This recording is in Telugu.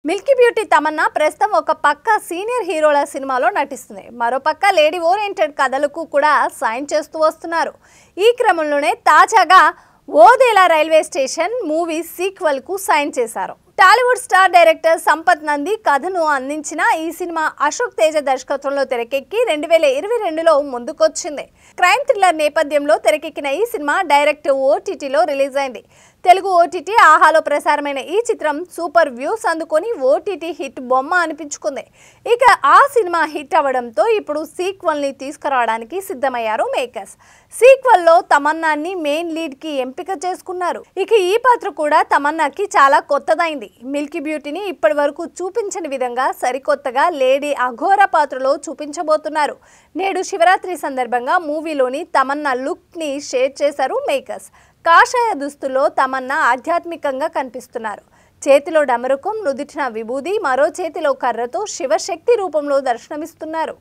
మిల్కీ బ్యూటీ తమన్నా ప్రస్తుతం ఒక పక్క సీనియర్ హీరోల సినిమాలో నటిస్తుంది. మరోపక్క లేడీ ఓరియంటెడ్ కథలకు కూడా సైన్ చేస్తూ వస్తున్నారు. ఈ క్రమంలోనే తాజాగా Odela railway station movie sequel కు సైన్ చేశారు. టాలీవుడ్ స్టార్ డైరెక్టర్ సంపత్ నంది కథను అందించిన ఈ సినిమా అశోక్ తేజ దర్శకత్వంలో తెరకెక్కి 2022లో ముందుకొచ్చింది. క్రైమ్ థ్రిల్లర్ నేపథ్యంలో తెరకెక్కిన ఈ సినిమా డైరెక్ట్ ఓటీటీలో రిలీజ్ అయింది. తెలుగు ఓటీటీ ఆహాలో ప్రసారమైన ఈ చిత్రం సూపర్ వ్యూస్ అందుకొని ఓటీటీ హిట్ బొమ్మ అనిపించుకుంది. ఇక ఆ సినిమా హిట్ అవ్వడంతో ఇప్పుడు సీక్వెల్ ని తీసుకురావడానికి సిద్ధమయ్యారు మేకర్స్. సీక్వెల్ లో తమన్నాని మెయిన్ లీడ్ కి ఎంపిక చేసుకున్నారు. ఇక ఈ పాత్ర కూడా తమన్నాకి చాలా కొత్తదైంది. మిల్కీ బ్యూటీని ఇప్పటి వరకు చూపించని విధంగా సరికొత్తగా లేడీ అఘోర పాత్రలో చూపించబోతున్నారు. నేడు శివరాత్రి సందర్భంగా మూవీలోని తమన్నా లుక్ ని షేర్ చేశారు మేకర్స్. కాషాయ దుస్తుల్లో తమన్నా ఆధ్యాత్మికంగా కనిపిస్తున్నారు. చేతిలో డమరుకం, నుదిటిన విభూది, మరో చేతిలో కర్రతో శివశక్తి రూపంలో దర్శనమిస్తున్నారు.